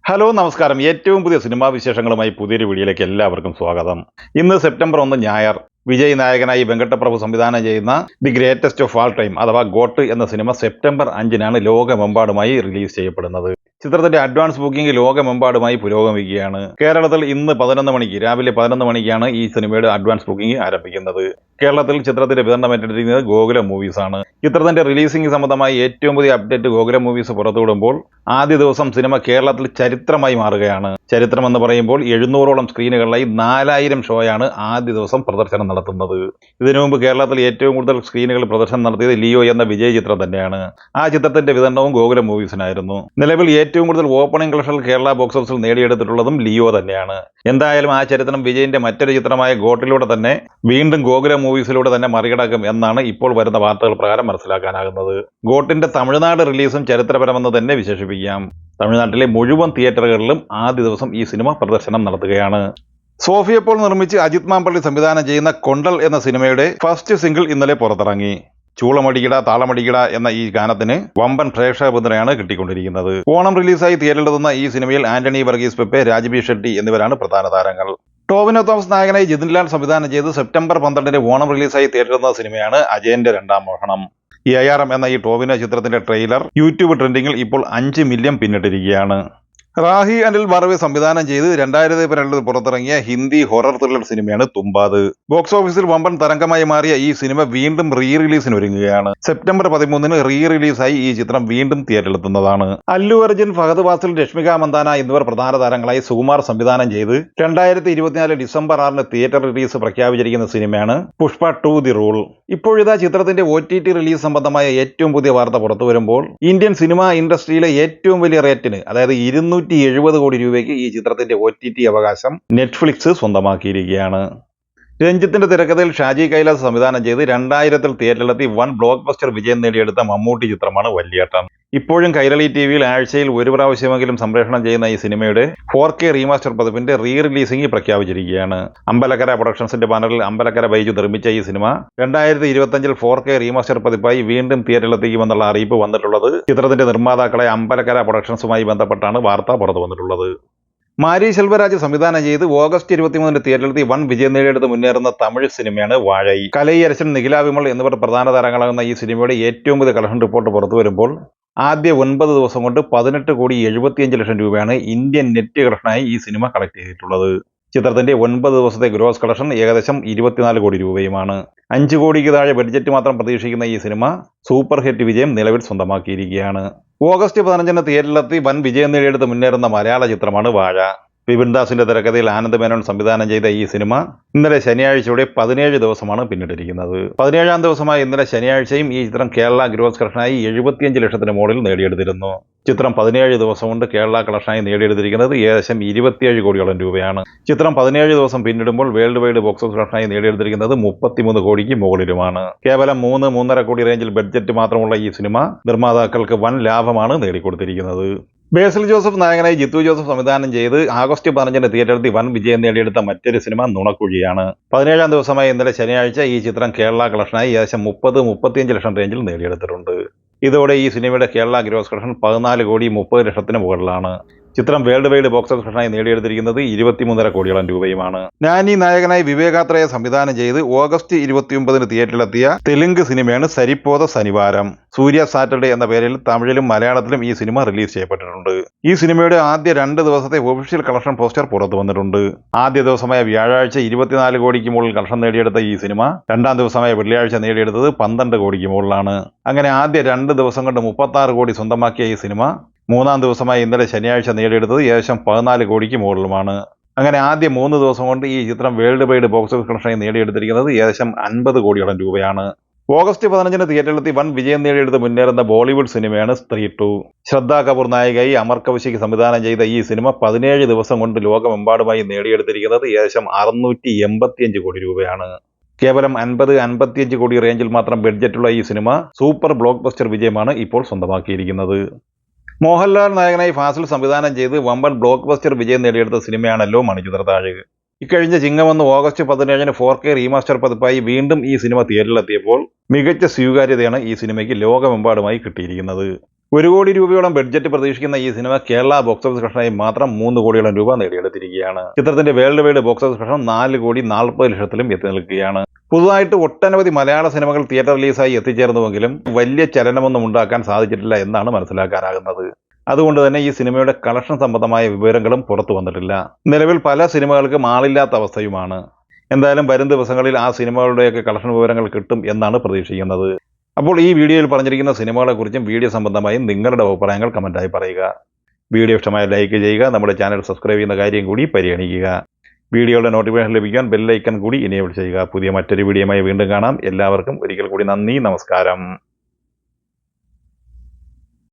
Hello നമസ്കാരം. ഏറ്റവും പുതിയ സിനിമാ വിശേഷങ്ങളുമായി പുതിയൊരു വീഡിയോയിലേക്ക് എല്ലാവർക്കും സ്വാഗതം. ഇന്ന് സെപ്റ്റംബർ 1 ഞായർ. വിജയ് നായകനായി വെങ്കട്ടപ്രഭു സംവിധാനം ചെയ്യുന്ന the greatest of all time അഥവാ ഗോട്ട് എന്ന സിനിമ സെപ്റ്റംബർ 5-നാണ് ലോകമെമ്പാടുമായി റിലീസ് ചെയ്യപ്പെടുന്നത്. ചിത്രത്തിന്റെ അഡ്വാൻസ് ബുക്കിംഗ് ലോകമെമ്പാടുമായി പുരോഗമിക്കുകയാണ്. കേരളത്തിൽ ഇന്ന് രാവിലെ 11 മണിക്കാണ് ഈ സിനിമയുടെ അഡ്വാൻസ് ബുക്കിംഗ് ആരംഭിക്കുന്നത്. കേരളത്തിൽ ചിത്രത്തിന്റെ വിതരണം ഏറ്റെടുത്തിരിക്കുന്നത് ഗോകുലം മൂവീസ് ആണ്. ചിത്രത്തിന്റെ റിലീസിംഗ് സംബന്ധമായി ഏറ്റവും പുതിയ അപ്ഡേറ്റ് ഗോകുലം മൂവീസ് പുറത്തുവിടുമ്പോൾ ആദ്യ ദിവസം സിനിമ കേരളത്തിൽ ചരിത്രമായി മാറുകയാണ്. ചരിത്രം എന്ന് പറയുമ്പോൾ 700ഓളം സ്ക്രീനുകളിലായി 4000 ഷോയാണ് ആദ്യ ദിവസം പ്രദർശനം നടത്തുന്നത്. ഇതിനു മുമ്പ് കേരളത്തിൽ ഏറ്റവും കൂടുതൽ സ്ക്രീനുകൾ പ്രദർശനം നടത്തിയത് ലിയോ എന്ന വിജയ് ചിത്രം തന്നെയാണ്. ആ ചിത്രത്തിന്റെ വിതരണവും ഗോകുലം മൂവീസിനായിരുന്നു. നിലവിൽ ഏറ്റവും കൂടുതൽ ഓപ്പണിംഗ് കളക്ഷൻ കേരള ബോക്സ് ഓഫീസിൽ നേടിയെടുത്തിട്ടുള്ളതും ലിയോ തന്നെയാണ്. എന്തായാലും ആ ചരിത്രം വിജയിന്റെ മറ്റൊരു ചിത്രമായ ഗോട്ടിലൂടെ തന്നെ വീണ്ടും ഗോകുലം മൂവീസിലൂടെ തന്നെ മറികടക്കും എന്നാണ് ഇപ്പോൾ വരുന്ന വാർത്തകൾ പ്രകാരം മനസ്സിലാക്കാനാകുന്നത്. ഗോട്ടിന്റെ തമിഴ്നാട് റിലീസും ചരിത്രപരമെന്ന് തന്നെ വിശേഷിപ്പിക്കാം. തമിഴ്നാട്ടിലെ മുഴുവൻ തിയേറ്ററുകളിലും ആദ്യ ദിവസം ഈ സിനിമ പ്രദർശനം നടത്തുകയാണ്. സോഫിയ പോൾ നിർമ്മിച്ച് അജിത് മാമ്പള്ളി സംവിധാനം ചെയ്യുന്ന കൊണ്ടൽ എന്ന സിനിമയുടെ ഫസ്റ്റ് സിംഗിൾ ഇന്നലെ പുറത്തിറങ്ങി. ചൂളമടികിട താളമടികിട എന്ന ഈ ഗാനത്തിന് വമ്പൻ പ്രേക്ഷക പിന്തുണയാണ് കിട്ടിക്കൊണ്ടിരിക്കുന്നത്. ഓണം റിലീസായി തിയേറ്ററിലെത്തുന്ന ഈ സിനിമയിൽ ആന്റണി വർഗീസ് പെപ്പെ, രാജ്ബി ഷെട്ടി എന്നിവരാണ് പ്രധാന താരങ്ങൾ. ടോവിനോ തോമസ് നായകനായി ജിതിൻലാൽ സംവിധാനം ചെയ്ത് സെപ്റ്റംബർ 12 ഓണം റിലീസായി തിയേറ്ററിലെത്തുന്ന സിനിമയാണ് അജയന്റെ രണ്ടാം മോഷണം. ARM എന്ന ഈ ടോവിനോ ചിത്രത്തിന്റെ ട്രെയിലർ യൂട്യൂബ് ട്രെൻഡിങ്ങിൽ ഇപ്പോൾ 5 മില്യൺ പിന്നിട്ടിരിക്കുകയാണ്. റാഹി അനിൽ ബാർവെ സംവിധാനം ചെയ്ത് 2012 പുറത്തിറങ്ങിയ ഹിന്ദി ഹൊറർ ത്രില്ലർ സിനിമയാണ് തുമ്പാത്. ബോക്സ് ഓഫീസിൽ വമ്പൻ തരംഗമായി മാറിയ ഈ സിനിമ വീണ്ടും റീ റിലീസിന് ഒരുങ്ങുകയാണ്. സെപ്റ്റംബർ 13 റീ റിലീസായി ഈ ചിത്രം വീണ്ടും തിയേറ്ററിലെത്തുന്നതാണ്. അല്ലു അർജുൻ, ഫഹദ് ഫാസിൽ, രശ്മിക മന്ദാന എന്നിവർ പ്രധാന താരങ്ങളായി സുകുമാർ സംവിധാനം ചെയ്ത് 2024 ഡിസംബർ 6 തിയേറ്റർ റിലീസ് പ്രഖ്യാപിച്ചിരിക്കുന്ന സിനിമയാണ് പുഷ്പ 2 ദി റൂൾ. ഇപ്പോഴിതാ ചിത്രത്തിന്റെ OTT റിലീസ് സംബന്ധമായ ഏറ്റവും പുതിയ വാർത്ത പുറത്തു വരുമ്പോൾ ഇന്ത്യൻ സിനിമാ ഇൻഡസ്ട്രിയിലെ ഏറ്റവും വലിയ റേറ്റിന്, അതായത് 270 കോടി രൂപയ്ക്ക് ഈ ചിത്രത്തിന്റെ OTT അവകാശം നെറ്റ്ഫ്ലിക്സ് സ്വന്തമാക്കിയിരിക്കുകയാണ്. രഞ്ജിത്തിന്റെ തിരക്കഥയിൽ ഷാജി കൈലാസ് സംവിധാനം ചെയ്ത് 2000 തിയേറ്ററിലെത്തി വൻ ബ്ലോക്ക് ബസ്റ്റർ വിജയം നേടിയെടുത്ത മമ്മൂട്ടി ചിത്രമാണ് വല്യേട്ടൻ. ഇപ്പോഴും കൈരളി TVയിൽ ആഴ്ചയിൽ ഒരു പ്രാവശ്യമെങ്കിലും സംപ്രേഷണം ചെയ്യുന്ന ഈ സിനിമയുടെ 4K റീമാസ്റ്റർ പതിപ്പിന്റെ റീ റിലീസിംഗ് പ്രഖ്യാപിച്ചിരിക്കുകയാണ്. അമ്പലക്കര പ്രൊഡക്ഷൻസിന്റെ ബാനറിൽ അമ്പലക്കര ബൈജു നിർമ്മിച്ച ഈ സിനിമ 2025 4K റീമാസ്റ്റർ പതിപ്പായി വീണ്ടും തിയേറ്ററിലെത്തിക്കുമെന്നുള്ള അറിയിപ്പ് വന്നിട്ടുള്ളത് ചിത്രത്തിന്റെ നിർമ്മാതാക്കളെ അമ്പലക്കര പ്രൊഡക്ഷൻസുമായി ബന്ധപ്പെട്ടാണ് വാർത്ത പുറത്തു വന്നിട്ടുള്ളത്. മാരി സെൽവരാജ് സംവിധാനം ചെയ്ത് ഓഗസ്റ്റ് 23 തിയേറ്ററിലെത്തി വൻ വിജയം നേടിയെടുത്ത് മുന്നേറുന്ന തമിഴ് സിനിമയാണ് വാഴൈ. കലൈയരശൻ, നിഖില വിമൽ എന്നിവർ പ്രധാന താരങ്ങളാകുന്ന ഈ സിനിമയുടെ ഏറ്റവും പുതിയ കളക്ഷൻ റിപ്പോർട്ട് പുറത്തു വരുമ്പോൾ ആദ്യ 9 ദിവസം കൊണ്ട് 18,75,00,000 രൂപയാണ് ഇന്ത്യൻ നെറ്റ് കളക്ഷനായി ഈ സിനിമ കളക്ട് ചെയ്തിട്ടുള്ളത്. ചിത്രത്തിന്റെ 9 ദിവസത്തെ ഗ്രോസ് കളക്ഷൻ ഏകദേശം 24 കോടി രൂപയുമാണ്. 5 കോടിക്ക് താഴെ ബഡ്ജറ്റ് മാത്രം പ്രതീക്ഷിക്കുന്ന ഈ സിനിമ സൂപ്പർ ഹിറ്റ് വിജയം നിലവിൽ സ്വന്തമാക്കിയിരിക്കുകയാണ്. ഓഗസ്റ്റ് 15 തിയേറ്ററിലെത്തി വൻ വിജയം നേടിയെടുത്ത് മുന്നേറുന്ന മലയാള ചിത്രമാണ് വാഴ. വിപിൻ ദാസിന്റെ തിരക്കഥയിൽ ആനന്ദ് മേനോൻ സംവിധാനം ചെയ്ത ഈ സിനിമ ഇന്നലെ ശനിയാഴ്ചയോടെ 17 ദിവസമാണ് പിന്നിട്ടിരിക്കുന്നത്. 17ാം ദിവസമായ ഇന്നലെ ശനിയാഴ്ചയും ഈ ചിത്രം കേരള ഗ്രോസ് കളക്ഷനായി 75 ലക്ഷത്തിന് മുകളിൽ നേടിയെടുത്തിരുന്നു. ചിത്രം 17 ദിവസം കൊണ്ട് കേരള കളക്ഷനായി നേടിയെടുത്തിരിക്കുന്നത് ഏകദേശം 27 കോടിയോളം രൂപയാണ്. ചിത്രം 17 ദിവസം പിന്നിടുമ്പോൾ വേൾഡ് വൈഡ് ബോക്സ് ഓഫീസ് കളക്ഷനായി നേടിയെടുത്തിരിക്കുന്നത് 33 കോടിക്ക് മുകളിലുമാണ്. കേവലം 3-3.5 കോടി റേഞ്ചിൽ ബഡ്ജറ്റ് മാത്രമുള്ള ഈ സിനിമ നിർമ്മാതാക്കൾക്ക് വൻ ലാഭമാണ് നേടിക്കൊടുത്തിരിക്കുന്നത്. ബേസിൽ ജോസഫ് നായകനായി ജിത്തു ജോസഫ് സംവിധാനം ചെയ്ത് ആഗസ്റ്റ് 15 തിയേറ്ററിൽ വൻ വിജയം നേടിയെടുത്ത മറ്റൊരു സിനിമ നുണക്കുഴിയാണ്. 17ാം ദിവസമായ ഇന്നലെ ശനിയാഴ്ച ഈ ചിത്രം കേരള കളക്ഷനായി ഏകദേശം 30-35 ലക്ഷം റേഞ്ചിൽ നേടിയെടുത്തിട്ടുണ്ട്. ഇതോടെ ഈ സിനിമയുടെ കേരള ഗ്രോസ് കളക്ഷൻ 14,30,00,000 മുകളിലാണ്. ചിത്രം വേൾഡ് വൈഡ് ബോക്സ് ഓഫീസ് കളക്ഷനായി നേടിയെടുത്തിരിക്കുന്നത് 23.5 കോടിയോളം രൂപയുമാണ്. നാനി നായകനായി വിവേകാത്രയെ സംവിധാനം ചെയ്ത് ഓഗസ്റ്റ് 29 തിയേറ്ററിലെത്തിയ തെലുങ്ക് സിനിമയാണ് സരിപ്പോത ശനിവാരം. സൂര്യ സാറ്റർഡേ എന്ന പേരിൽ തമിഴിലും മലയാളത്തിലും ഈ സിനിമ റിലീസ് ചെയ്യപ്പെട്ടിട്ടുണ്ട്. ഈ സിനിമയുടെ ആദ്യ 2 ദിവസത്തെ ഒഫീഷ്യൽ കളക്ഷൻ പോസ്റ്റർ പുറത്തു വന്നിട്ടുണ്ട്. ആദ്യ ദിവസമായ വ്യാഴാഴ്ച 24 കോടിക്ക് മുകളിൽ കളക്ഷൻ നേടിയെടുത്ത ഈ സിനിമ 2ാം ദിവസമായ വെള്ളിയാഴ്ച നേടിയെടുത്തത് 12 കോടിക്ക് മുകളിലാണ്. അങ്ങനെ ആദ്യ 2 ദിവസം കൊണ്ട് 36 കോടി സ്വന്തമാക്കിയ ഈ സിനിമ 3ാം ദിവസമായി ഇന്നലെ ശനിയാഴ്ച നേടിയെടുത്തത് ഏകദേശം 14 കോടിക്ക് മുകളിലുമാണ്. അങ്ങനെ ആദ്യ 3 ദിവസം കൊണ്ട് ഈ ചിത്രം വേൾഡ് വൈഡ് ബോക്സ് ഓഫീസ് കളക്ഷനായി നേടിയെടുത്തിരിക്കുന്നത് ഏകദേശം 50 കോടിയോളം രൂപയാണ്. ഓഗസ്റ്റ് 15 തിയേറ്ററിലെത്തി വൻ വിജയം നേടിയെടുത്ത് മുന്നേറുന്ന ബോളിവുഡ് സിനിമയാണ് സ്ത്രീ 2. ശ്രദ്ധാ കപൂർ നായികയായി അമർ കൗശിക് സംവിധാനം ചെയ്ത ഈ സിനിമ 17 ദിവസം കൊണ്ട് ലോകമെമ്പാടുമായി നേടിയെടുത്തിരിക്കുന്നത് ഏകദേശം 685 കോടി രൂപയാണ്. കേവലം 50-55 കോടി റേഞ്ചിൽ മാത്രം ബഡ്ജറ്റുള്ള ഈ സിനിമ സൂപ്പർ ബ്ലോക്ക് ബസ്റ്റർ വിജയമാണ് ഇപ്പോൾ സ്വന്തമാക്കിയിരിക്കുന്നത്. മോഹൻലാൽ നായകനായി ഫാസിൽ സംവിധാനം ചെയ്ത് വമ്പൻ ബ്ലോക്ക് ബസ്റ്റർ വിജയം നേടിയെടുത്ത സിനിമയാണല്ലോ മണിച്ചിത്രത്താഴ്. ഇക്കഴിഞ്ഞ ചിങ്ങം ഓഗസ്റ്റ് 17 4K റീമാസ്റ്റർ പതിപ്പായി വീണ്ടും ഈ സിനിമ തിയേറ്ററിലെത്തിയപ്പോൾ മികച്ച സ്വീകാര്യതയാണ് ഈ സിനിമയ്ക്ക് ലോകമെമ്പാടുമായി കിട്ടിയിരിക്കുന്നത്. 1 കോടി രൂപയോളം ബഡ്ജറ്റ് പ്രതീക്ഷിക്കുന്ന ഈ സിനിമ കേരള ബോക്സ് ഓഫീസ് കളക്ഷനായി മാത്രം 3 കോടിയോളം രൂപ നേടിയെടുത്തിരിക്കുകയാണ്. ചിത്രത്തിന്റെ world wide box office collection 4 കോടി 40 ലക്ഷത്തിലും എത്തി നിൽക്കുകയാണ്. പുതുതായിട്ട് ഒട്ടനവധി മലയാള സിനിമകൾ തിയേറ്റർ റിലീസായി എത്തിച്ചേർന്നുവെങ്കിലും വലിയ ചലനമൊന്നും ഉണ്ടാക്കാൻ സാധിച്ചിട്ടില്ല എന്നാണ് മനസ്സിലാക്കാനാകുന്നത്. അതുകൊണ്ട് തന്നെ ഈ സിനിമയുടെ കളക്ഷൻ സംബന്ധമായ വിവരങ്ങളും പുറത്തു വന്നിട്ടില്ല. നിലവിൽ പല സിനിമകൾക്കും ആളില്ലാത്ത അവസ്ഥയുമാണ്. എന്തായാലും വരും ദിവസങ്ങളിൽ ആ സിനിമകളുടെയൊക്കെ കളക്ഷൻ വിവരങ്ങൾ കിട്ടും എന്നാണ് പ്രതീക്ഷിക്കുന്നത്. അപ്പോൾ ഈ വീഡിയോയിൽ പറഞ്ഞിരിക്കുന്ന സിനിമകളെക്കുറിച്ചും വീഡിയോ സംബന്ധമായും നിങ്ങളുടെ അഭിപ്രായങ്ങൾ കമൻറ്റായി പറയുക. വീഡിയോ ഇഷ്ടമായ ലൈക്ക് ചെയ്യുക. നമ്മുടെ ചാനൽ സബ്സ്ക്രൈബ് ചെയ്യുന്ന കാര്യം കൂടി പരിഗണിക്കുക. വീഡിയോയുടെ നോട്ടിഫിക്കേഷൻ ലഭിക്കാൻ ബെല്ലൈക്കൺ കൂടി എനേബിൾ ചെയ്യുക. പുതിയ മറ്റൊരു വീഡിയോയുമായി വീണ്ടും കാണാം. എല്ലാവർക്കും ഒരിക്കൽ കൂടി നന്ദി, നമസ്കാരം.